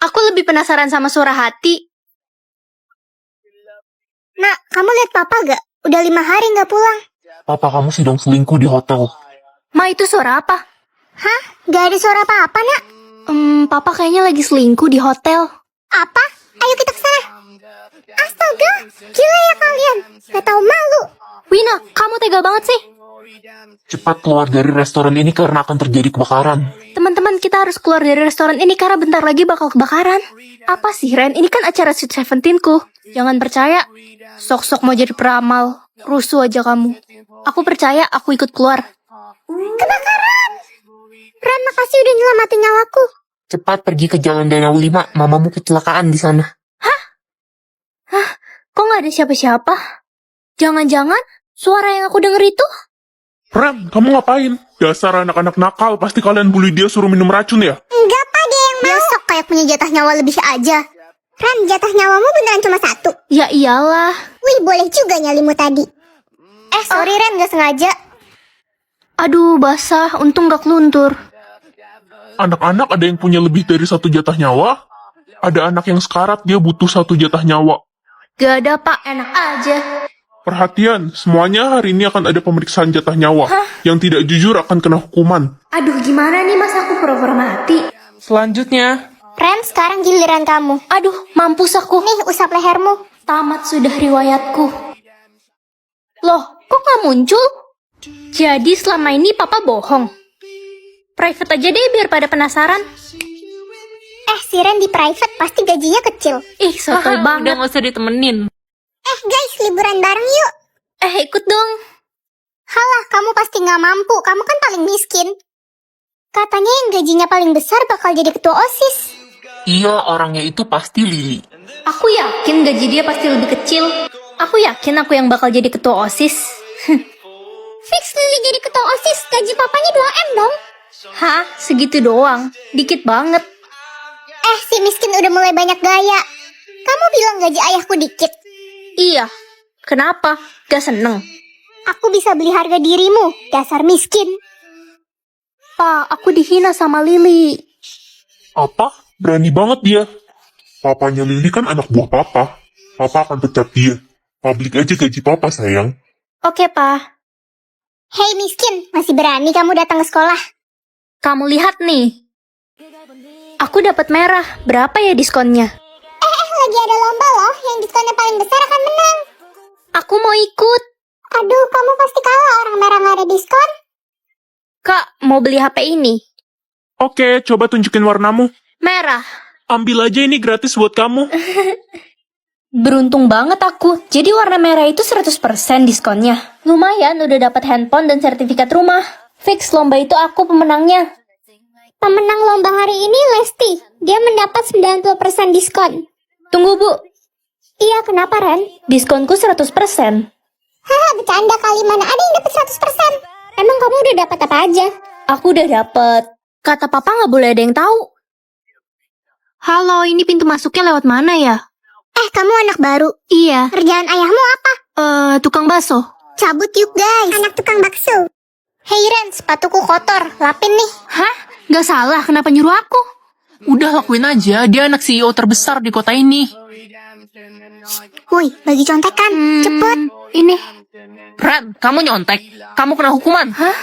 Aku lebih penasaran sama suara hati. Nak, kamu lihat papa gak? Udah 5 hari gak pulang. Papa kamu sedang selingkuh di hotel. Ma, itu suara apa? Hah? Gak ada suara apa-apa, Nak. Papa kayaknya lagi selingkuh di hotel. Apa? Ayo kita ke sana. Astaga, gila ya kalian. Gak tahu malu. Wina, kamu tega banget sih. Cepat keluar dari restoran ini karena akan terjadi kebakaran. Teman-teman, kita harus keluar dari restoran ini karena bentar lagi bakal kebakaran. Apa sih, Ren? Ini kan acara Sweet Seventeen-ku. Jangan percaya. Sok-sok mau jadi peramal. Rusuh aja kamu. Aku percaya, aku ikut keluar. Kebakaran. Ren, makasih udah nyelamatin nyawaku. Cepat pergi ke Jalan Danau 5, mamamu kecelakaan di sana. Kok nggak ada siapa-siapa? Jangan-jangan suara yang aku denger itu? Ren, kamu ngapain? Dasar anak-anak nakal, pasti kalian bully dia suruh minum racun ya? Enggak, Pak, dia yang mau. Besok kayak punya jatah nyawa lebih aja. Ren, jatah nyawamu beneran cuma 1. Ya iyalah. Wih, boleh juga nyalimu tadi. Sorry Ren, gak sengaja. Aduh, basah. Untung gak keluntur. Anak-anak ada yang punya lebih dari 1 jatah nyawa? Ada anak yang sekarat, dia butuh 1 jatah nyawa. Gak ada, Pak. Enak aja. Perhatian, semuanya hari ini akan ada pemeriksaan jatah nyawa. Yang tidak jujur akan kena hukuman. Aduh, gimana nih mas aku pura-pura mati? Selanjutnya, Ren, sekarang giliran kamu. Aduh, mampus aku. Nih, usap lehermu. Tamat sudah riwayatku. Loh, kok gak muncul? Jadi selama ini papa bohong. Private aja deh biar pada penasaran. Si Ren di private pasti gajinya kecil. Ih, sotoy banget. gak usah ditemenin. Guys, liburan bareng yuk. Ikut dong. Halah, kamu pasti gak mampu. Kamu kan paling miskin. Katanya yang gajinya paling besar bakal jadi ketua OSIS. Iya, orangnya itu pasti Lili. Aku yakin gaji dia pasti lebih kecil. Aku yakin aku yang bakal jadi ketua OSIS. Fix Lili jadi ketua OSIS, gaji papanya 2M dong. Hah? Segitu doang? Dikit banget. Si miskin udah mulai banyak gaya. Kamu bilang gaji ayahku dikit. Iya. Kenapa? Gak seneng? Aku bisa beli harga dirimu, dasar miskin. Pak, aku dihina sama Lili. Apa? Berani banget dia. Papanya Lili kan anak buah papa. Papa akan pecat dia. Publik aja gaji papa, sayang. Oke, Pak. Hei miskin, masih berani kamu datang ke sekolah? Kamu lihat nih. Aku dapat merah. Berapa ya diskonnya? Lagi ada lomba loh, yang diskonnya paling besar akan menang. Aku mau ikut. Aduh, kamu pasti kalah, orang merah nggak ada diskon. Kak, mau beli HP ini? Oke, coba tunjukin warnamu. Merah. Ambil aja ini gratis buat kamu. Beruntung banget aku. Jadi warna merah itu 100% diskonnya. Lumayan udah dapat handphone dan sertifikat rumah. Fix lomba itu aku pemenangnya. Pemenang lomba hari ini Lesti. Dia mendapat 90% diskon. Tunggu, Bu. Iya, kenapa Ren? Diskonku 100%. Haha, bercanda kali, mana ada yang dapat 100%. Emang kamu udah dapat apa aja? Aku udah dapet. Kata papa nggak boleh ada yang tahu. Halo, ini pintu masuknya lewat mana ya? Kamu anak baru. Iya. Kerjaan ayahmu apa? Tukang bakso. Cabut yuk guys. Anak tukang bakso. Hei Ren, sepatuku kotor. Lapin nih. Hah? Nggak salah, kenapa nyuruh aku? Udah lakuin aja, dia anak CEO terbesar di kota ini. Woi, bagi contekan. Cepet. Ini. Ren, kamu nyontek. Kamu kena hukuman. Hah?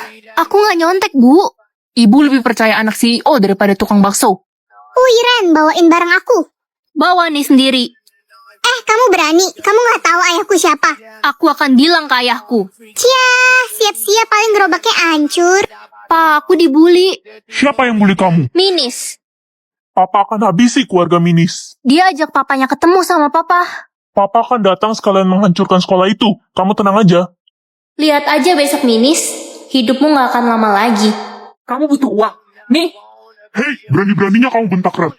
Aku nggak nyontek, Bu. Ibu lebih percaya anak CEO daripada tukang bakso. Woi Ren, bawain barang aku. Bawa nih sendiri. Kamu berani? Kamu nggak tahu ayahku siapa? Aku akan bilang ke ayahku. Cia, siap-siap paling gerobaknya hancur. Pak, aku dibully. Siapa yang bully kamu? Minis. Papa akan habisi keluarga Minis. Dia ajak papanya ketemu sama papa. Papa akan datang sekalian menghancurkan sekolah itu. Kamu tenang aja. Lihat aja besok Minis. Hidupmu nggak akan lama lagi. Kamu butuh uang. Nih, Hei, berani-beraninya kamu bentak Ren.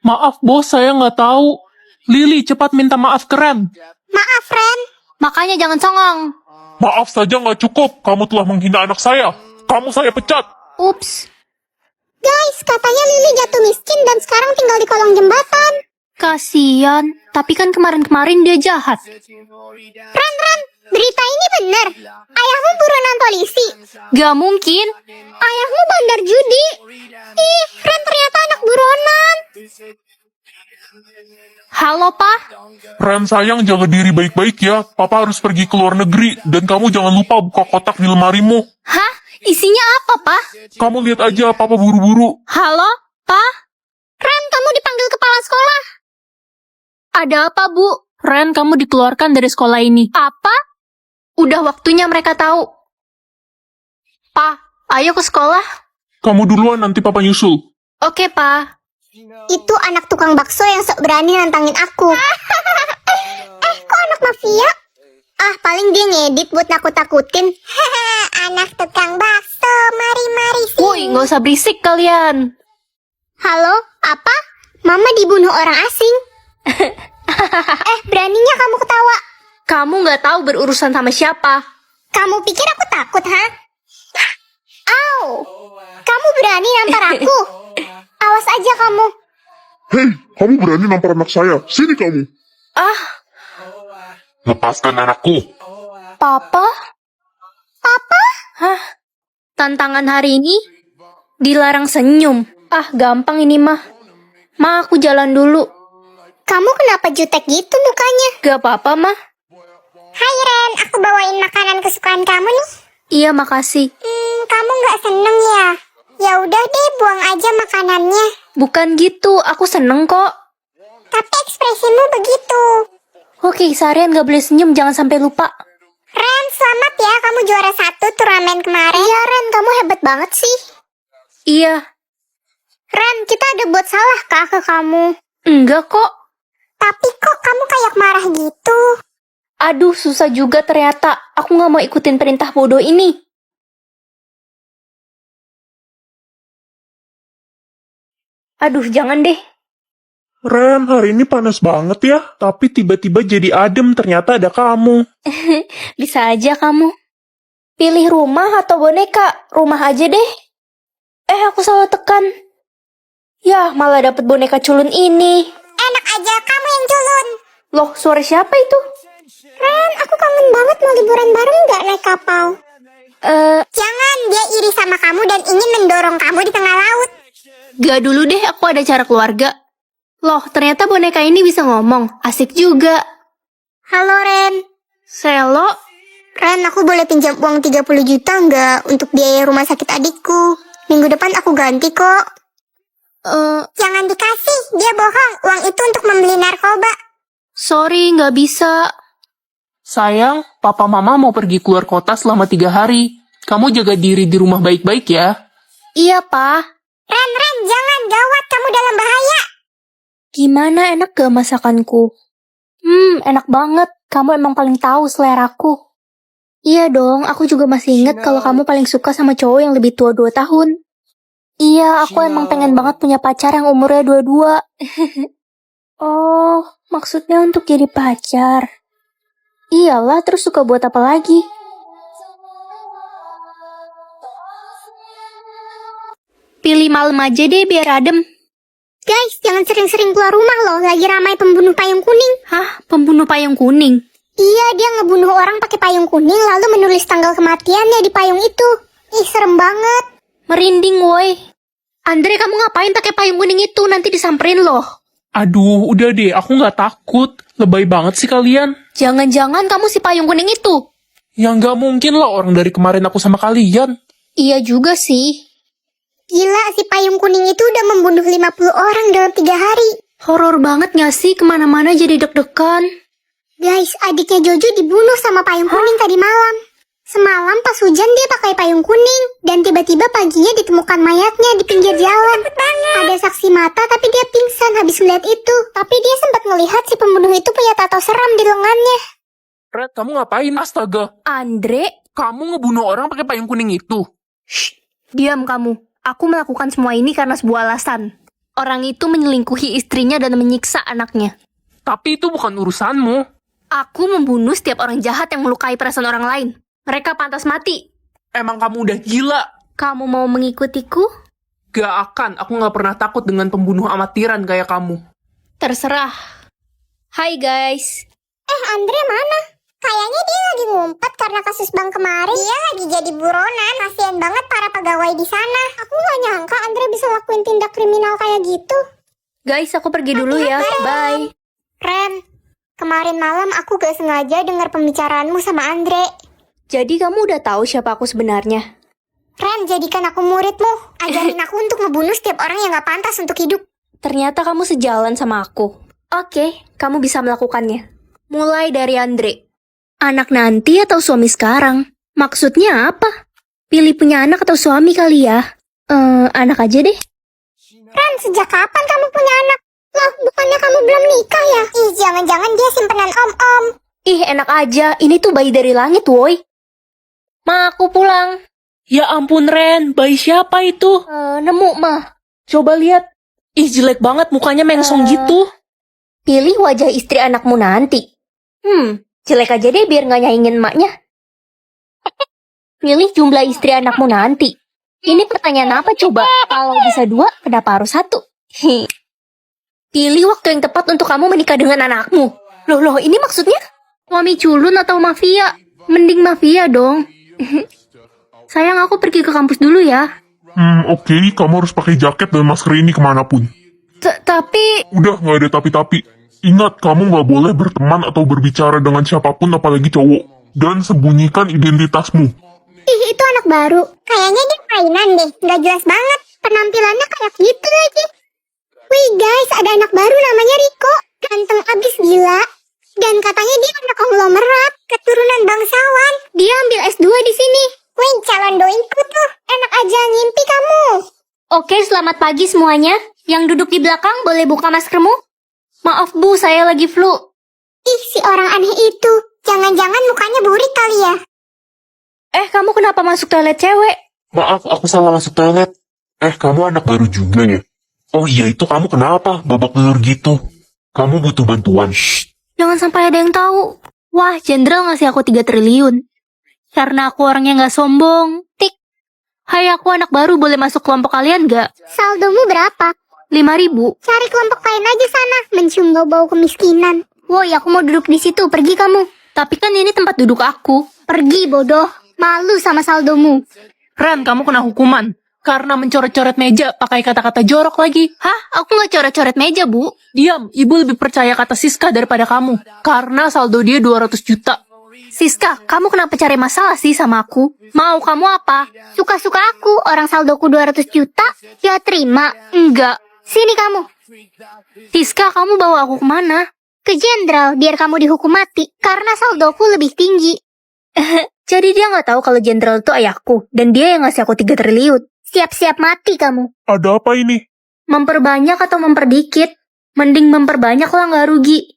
maaf bos, saya nggak tahu. Lili, cepat minta maaf ke Ren. Maaf Ren. Makanya jangan songong. Maaf saja nggak cukup. Kamu telah menghina anak saya. Kamu saya pecat. Ups. Guys, katanya Lili jatuh miskin dan sekarang tinggal di kolong jembatan. Kasian. Tapi kan kemarin-kemarin dia jahat. Ren, berita ini benar. Ayahmu buronan polisi. Gak mungkin. Ayahmu bandar judi. Ih, Ren ternyata anak buronan. Halo, Pa. Ren sayang, jaga diri baik-baik ya. Papa harus pergi ke luar negeri. Dan kamu jangan lupa buka kotak di lemarimu. Hah? Isinya apa, Pa? Kamu lihat aja, Papa buru-buru. Halo, Pa? Ren, kamu dipanggil kepala sekolah. Ada apa, Bu? Ren, kamu dikeluarkan dari sekolah ini. Apa? Udah waktunya mereka tahu. Pa, ayo ke sekolah. Kamu duluan, nanti Papa nyusul. Oke, Pa. Itu anak tukang bakso yang sok berani nantangin aku. Kok anak mafia? Ah, paling dia ngedit buat nakut-takutin. Anak tukang bakso, mari-mari sini. Woi, nggak usah berisik kalian. Halo, apa? Mama dibunuh orang asing. Beraninya kamu ketawa. Kamu nggak tahu berurusan sama siapa. Kamu pikir aku takut, ha? Au! Kamu berani nampar aku? Awas aja kamu. Hei, kamu berani nampar anak saya. Sini kamu. Ah, Lepaskan anakku. Papa? Papa? Hah? Tantangan hari ini? Dilarang senyum. Ah, gampang ini mah. Ma, aku jalan dulu. Kamu kenapa jutek gitu mukanya? Gak apa-apa, mah. Hai Ren, aku bawain makanan kesukaan kamu nih. Iya, makasih. Kamu nggak seneng ya? Ya udah deh, buang aja makanannya. Bukan gitu, aku seneng kok. Tapi ekspresimu begitu. Oke, seharian gak boleh senyum, jangan sampai lupa. Ren, selamat ya, kamu juara 1 turnamen kemarin. Iya Ren, kamu hebat banget sih. Iya. Ren, kita ada buat salah kah ke kamu? Enggak kok. Tapi kok kamu kayak marah gitu? Aduh, susah juga ternyata. Aku gak mau ikutin perintah bodoh ini. Aduh, jangan deh. Ren, hari ini panas banget ya. Tapi tiba-tiba jadi adem, ternyata ada kamu. Bisa aja kamu. Pilih rumah atau boneka? Rumah aja deh. Aku salah tekan. Yah, malah dapet boneka culun ini. Enak aja, kamu yang culun. Loh, suara siapa itu? Ren, aku kangen banget mau liburan bareng nggak naik kapal. Jangan, dia iri sama kamu dan ingin mendorong kamu di tengah laut. Gak dulu deh, aku ada acara keluarga. Loh, ternyata boneka ini bisa ngomong. Asik juga. Halo Ren. Selo, Ren, aku boleh pinjam uang 30 juta nggak untuk biaya rumah sakit adikku? Minggu depan aku ganti kok. Jangan dikasih, dia bohong. Uang itu untuk membeli narkoba. sorry, gak bisa. Sayang, papa mama mau pergi keluar kota selama 3 hari. Kamu jaga diri di rumah baik-baik ya. Iya, Pa. Ren, jangan, gawat, kamu dalam bahaya. Gimana enak gak masakanku? Enak banget. Kamu emang paling tahu seleraku. Iya dong, aku juga masih inget kalau kamu paling suka sama cowok yang lebih tua 2 tahun. Iya, aku emang pengen banget punya pacar yang umurnya 22. Oh, maksudnya untuk jadi pacar. Iyalah, terus suka buat apa lagi? Pilih malam aja deh biar adem. Guys, jangan sering-sering keluar rumah loh, lagi ramai pembunuh payung kuning. Hah? Pembunuh payung kuning? Iya, dia ngebunuh orang pakai payung kuning lalu menulis tanggal kematiannya di payung itu. Ih, serem banget. Merinding woi. Andre, kamu ngapain pakai payung kuning itu? Nanti disamperin loh. Aduh, udah deh, aku nggak takut. Lebay banget sih kalian. Jangan-jangan kamu si payung kuning itu? Ya nggak mungkin lah, orang dari kemarin aku sama kalian. Iya juga sih. Gila, si payung kuning itu udah membunuh 50 orang dalam 3 hari. Horor banget gak sih? Kemana-mana jadi deg-degan. Guys, adiknya Jojo dibunuh sama payung kuning tadi malam. Semalam pas hujan dia pakai payung kuning. Dan tiba-tiba paginya ditemukan mayatnya di pinggir jalan. Ada saksi mata tapi dia pingsan habis melihat itu. Tapi dia sempat melihat si pembunuh itu punya tato seram di lengannya. Red, kamu ngapain? Astaga. Andre, Kamu ngebunuh orang pakai payung kuning itu. diam kamu. Aku melakukan semua ini karena sebuah alasan. Orang itu menyelingkuhi istrinya dan menyiksa anaknya. Tapi itu bukan urusanmu. Aku membunuh setiap orang jahat yang melukai perasaan orang lain. Mereka pantas mati. Emang kamu udah gila? Kamu mau mengikutiku? Gak akan, aku gak pernah takut dengan pembunuh amatiran kayak kamu. Terserah. Hai guys. Andre mana? Kayaknya dia lagi ngumpet karena kasus bank kemarin. Dia lagi jadi buronan. Kasian banget para pegawai di sana. Aku gak nyangka Andre bisa lakuin tindak kriminal kayak gitu. Guys, aku pergi dulu ya. Bye. Ren, kemarin malam aku gak sengaja dengar pembicaraanmu sama Andre. Jadi kamu udah tahu siapa aku sebenarnya? Ren, jadikan aku muridmu. Ajarin aku untuk ngebunuh setiap orang yang gak pantas untuk hidup. Ternyata kamu sejalan sama aku. Oke, kamu bisa melakukannya. Mulai dari Andre. Anak nanti atau suami sekarang? Maksudnya apa? Pilih punya anak atau suami kali ya? Anak aja deh. Ren, sejak kapan kamu punya anak? Loh, bukannya kamu belum nikah ya? Ih, jangan-jangan dia simpenan om-om. Ih, enak aja. Ini tuh bayi dari langit, woi. Ma, aku pulang. Ya ampun Ren, bayi siapa itu? Nemu, Ma. Coba lihat. Ih jelek banget mukanya mengsong gitu. Pilih wajah istri anakmu nanti. Jelek aja deh biar nggak nyaingin emaknya. Pilih jumlah istri anakmu nanti. Ini pertanyaan apa coba? Kalau bisa 2, kenapa harus 1? Pilih waktu yang tepat untuk kamu menikah dengan anakmu. Loh, ini maksudnya? Suami culun atau mafia? Mending mafia dong. Sayang, aku pergi ke kampus dulu ya. Oke, kamu harus pakai jaket dan masker ini kemanapun. Tapi... Udah, nggak ada tapi-tapi. Ingat, kamu nggak boleh berteman atau berbicara dengan siapapun apalagi cowok. Dan sembunyikan identitasmu. Ih, itu anak baru. Kayaknya dia mainan deh. Gak jelas banget. Penampilannya kayak gitu lagi. Wih guys, ada anak baru namanya Riko. Ganteng abis gila. Dan katanya dia anak konglomerat. Keturunan bangsawan. Dia ambil S2 di sini. Wih, calon doinku tuh. Enak aja ngimpi kamu. Oke, selamat pagi semuanya. Yang duduk di belakang boleh buka maskermu? Maaf Bu, saya lagi flu. Ih, si orang aneh itu. Jangan-jangan mukanya burik kali ya. Kamu kenapa masuk toilet cewek? Maaf, aku salah masuk toilet. Kamu anak baru juga ya? Oh iya, itu kamu kenapa? Babak belur gitu. Kamu butuh bantuan. Shh. Jangan sampai ada yang tahu. Wah, jenderal ngasih aku 3 triliun. Karena aku orangnya nggak sombong. Tik. Hai, aku anak baru, boleh masuk kelompok kalian nggak? Saldomu berapa? 5.000. Cari kelompok lain aja sana. Mencium bau-bau kemiskinan. Woi, aku mau duduk di situ. Pergi kamu. Tapi kan ini tempat duduk aku. Pergi bodoh. Malu sama saldomu. Ren, kamu kena hukuman. Karena mencoret-coret meja pakai kata-kata jorok lagi. Hah? Aku nggak coret-coret meja, Bu. Diam, ibu lebih percaya kata Siska daripada kamu. Karena saldo dia 200 juta. Siska, kamu kenapa cari masalah sih sama aku? Mau kamu apa? Suka-suka aku. Orang saldoku 200 juta. Ya terima. Enggak. Sini kamu. Siska, kamu bawa aku kemana? Ke jenderal biar kamu dihukum mati. Karena saldoku lebih tinggi. Jadi dia nggak tahu kalau jenderal itu ayahku. Dan dia yang ngasih aku 3 triliun. Siap-siap mati kamu. Ada apa ini? Memperbanyak atau memperdikit? Mending memperbanyak lah, nggak rugi.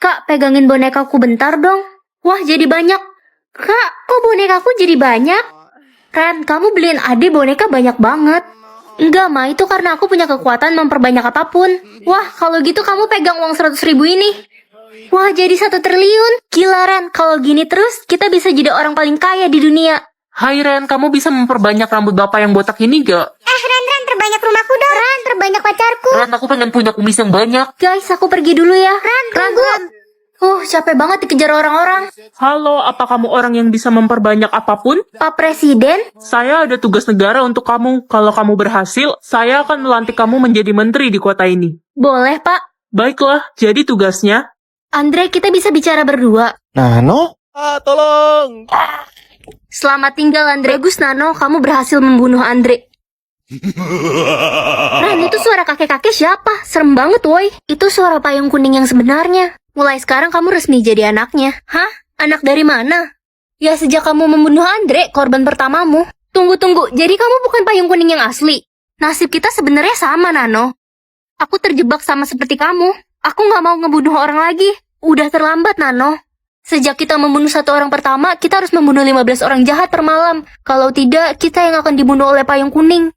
Kak, pegangin bonekaku bentar dong. Wah, jadi banyak. Kak, kok bonekaku jadi banyak? Ren, kamu beliin Ade boneka banyak banget. Enggak, Ma, itu karena aku punya kekuatan memperbanyak apapun. Wah, kalau gitu kamu pegang uang 100.000 ini. Wah, jadi 1 triliun. Gila, Ren, kalau gini terus, kita bisa jadi orang paling kaya di dunia. Hai Ren, kamu bisa memperbanyak rambut bapak yang botak ini gak? Ren, terbanyak rumahku dong. Ren, terbanyak pacarku. Ren, aku pengen punya kumis yang banyak. Guys, aku pergi dulu ya. Ren, tunggu. Capek banget dikejar orang-orang. Halo, apa kamu orang yang bisa memperbanyak apapun? Pak Presiden, Saya ada tugas negara untuk kamu. Kalau kamu berhasil, saya akan melantik kamu menjadi menteri di kota ini. boleh, Pak? Baiklah, jadi tugasnya... Andre, kita bisa bicara berdua. Nano? Tolong! Selamat tinggal, Andre. Gus Nano, kamu berhasil membunuh Andre. Ren, itu suara kakek-kakek siapa? Serem banget, woi. Itu suara payung kuning yang sebenarnya. Mulai sekarang kamu resmi jadi anaknya. Hah? Anak dari mana? Ya, sejak kamu membunuh Andre, korban pertamamu. Tunggu, jadi kamu bukan payung kuning yang asli. Nasib kita sebenarnya sama, Nano. Aku terjebak sama seperti kamu. Aku nggak mau ngebunuh orang lagi. Udah terlambat, Nano. Sejak kita membunuh 1 orang pertama, kita harus membunuh 15 orang jahat per malam. Kalau tidak, kita yang akan dibunuh oleh payung kuning.